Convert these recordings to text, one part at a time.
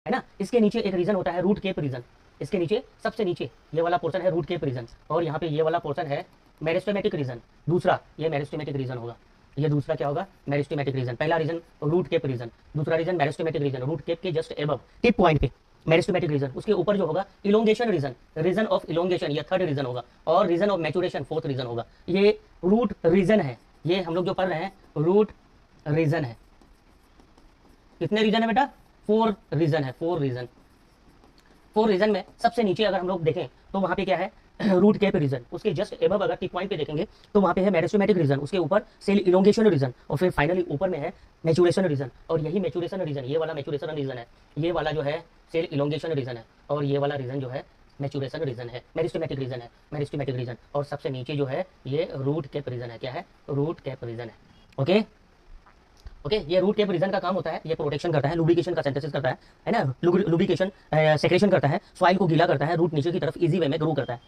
है ना। इसके नीचे एक रीजन होता है रूट केप रीजन, इसके नीचे सबसे नीचे ये वाला पोर्शन है रूट केप रीजन, और यहाँ पे ये वाला पोर्शन है मेरिस्टेमेटिक रीजन। दूसरा ये मेरिस्टेमेटिक रीजन होगा, ये दूसरा क्या होगा, मेरिस्टेमेटिक रीजन। पहला रीजन रूट केप रीजन, दूसरा region meristematic region, root cap के जस्ट एबव टिप पॉइंट पे मेरिस्टेमेटिक रीजन। उसके ऊपर जो होगा elongation region, region of elongation ये थर्ड रीजन होगा, और region of maturation fourth region होगा। ये रूट रीजन है, ये हम लोग जो पढ़ रहे हैं रूट रीजन है। कितने रीजन है बेटा, 4 रीजन है, 4 रीजन। 4 रीजन में सबसे नीचे अगर हम लोग देखें तो वहां पे क्या है रूट केप रीजन, उसके जस्ट एबव अगर टिप पॉइंट पे देखेंगे तो वहां पे है मेरिस्टेमेटिक रीजन, उसके ऊपर सेल इलोंगेशन रीजन, और फिर फाइनली ऊपर में है मैचुरेशन रीजन। और यही मैचुरेशन रीजन, ये वाला मैचुरेशन रीजन है, ये वाला जो है सेल इलोंगेशन रीजन है, और ये वाला रीजन जो है मैचुरेशन रीजन है, मेरिस्टेमेटिक रीजन है, मेरिस्टेमेटिक रीजन। और सबसे नीचे जो है ये रूट केप रीजन है, क्या है, रूट केप रीजन है। ओके ओके ये रूट केप रीजन का काम होता है, ये प्रोटेक्शन करता है, लुब्रिकेशन का सिंथेसिस करता है ना, लुब्रिकेशन सेक्रेशन करता है, सॉइल को गीला करता है, रूट नीचे की तरफ इजी वे में ग्रो करता है।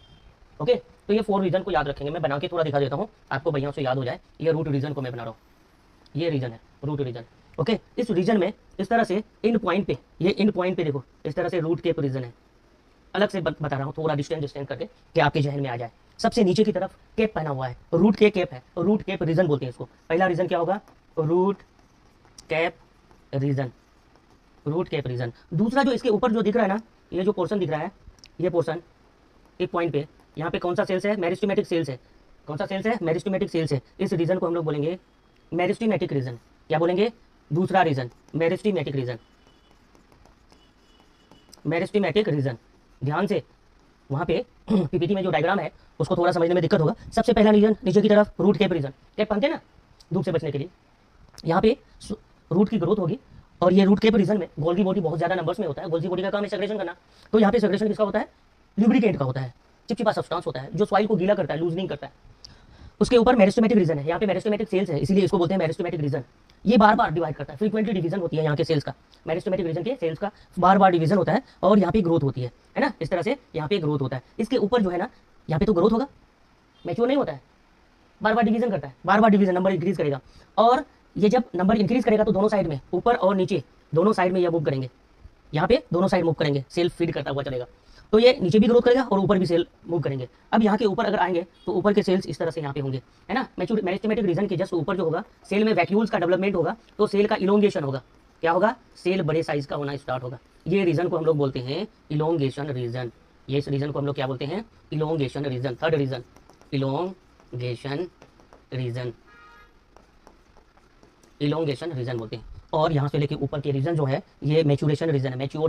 ओके तो ये 4 रीजन को याद रखेंगे, मैं बना के थोड़ा दिखा देता हूँ आपको बढ़िया से याद हो जाए। ये रूट रीजन को मैं बना रहा हूँ, ये रीजन है रूट रीजन। ओके इस रीजन में इस तरह से इन पॉइंट पे, ये इन पॉइंट पे देखो इस तरह से रूट केप रीजन है। अलग से बता रहा हूँ थोड़ा डिस्टेंस डिस्टेंस करके कि आपके जहन में आ जाए। सबसे नीचे की तरफ केप पहना हुआ है, रूट के केप है, रूट केप रीजन बोलते हैं इसको। पहला रीजन क्या होगा, root cap region, root cap region. दूसरा जो इसके ऊपर जो दिख रहा है ना, ये जो पोर्शन दिख रहा है, ये पोर्शन एक पॉइंट पे यहाँ पे कौन सा सेल्स है, मेरिस्टेमेटिक सेल्स है। कौन सा सेल्स है, मेरिस्टेमेटिक सेल्स है। इस रीजन को हम लोग बोलेंगे मेरिस्टेमेटिक रीजन। क्या बोलेंगे, दूसरा region meristematic region, meristematic region. ध्यान से वहाँ पे पीपीटी में जो डायग्राम है उसको थोड़ा समझने में दिक्कत होगा। सबसे पहला रीजन नीचे की तरफ रूट कैप रीजन, कैप पहनते हैं ना धूप से बचने के लिए, यहाँ पे रूट की ग्रोथ होगी। और ये रूट केप रीजन में गोल्गी बॉडी बहुत ज्यादा नंबर्स में होता है, गोल्गी बॉडी का काम है सेक्रेशन करना। तो यहाँ पे सेक्रेशन किसका होता है, ल्यूब्रिकेंट का होता है, चिपचिपा सब्सटेंस होता है जो सॉइल को गीला करता है, लूजनिंग करता है। उसके ऊपर मेरिस्टेमेटिक रीजन है, यहाँ पे मेरिस्टेमेटिक सेल्स है, इसीलिए इसको बोलते हैं मेरिस्टेमेटिक रीजन। ये बार बार डिवाइड करता है, फ्रीक्वेंटली डिवीजन होती है यहाँ के सेल्स का, मेरिस्टेमेटिक रीजन के सेल्स का बार बार डिवीजन होता है, और यहाँ पे ग्रोथ होती है ना, इस तरह से यहाँ पे ग्रोथ होता है। इसके ऊपर जो है ना, यहाँ पे तो ग्रोथ होगा, मैच्योर नहीं होता है, बार बार डिवीजन करता है, बार बार डिवीजन, नंबर इंक्रीज करेगा। और ये जब नंबर इंक्रीज करेगा तो दोनों साइड में, ऊपर और नीचे दोनों साइड में ये मूव करेंगे, यहाँ पे दोनों साइड मूव करेंगे, सेल फीड करता हुआ चलेगा। तो ये नीचे भी ग्रोथ करेगा और ऊपर भी सेल मूव करेंगे। अब यहाँ के ऊपर अगर आएंगे तो ऊपर के सेल्स इस तरह से यहाँ पे होंगे, है ना। मेरिस्टेमेटिक रीजन के जस्ट ऊपर जो होगा सेल में वैक्यूल्स का डेवलपमेंट होगा, तो सेल का इलोंगेशन होगा। क्या होगा, सेल बड़े साइज का होना स्टार्ट होगा। ये रीजन को हम लोग बोलते हैं इलोंगेशन रीजन। ये इस रीजन को हम लोग क्या बोलते हैं, elongation region. Third region elongation region, elongation region बोलते हैं। और यहाँ से लेके ऊपर के रीजन जो है ये मैच्योरेशन रीजन है, मैच्योर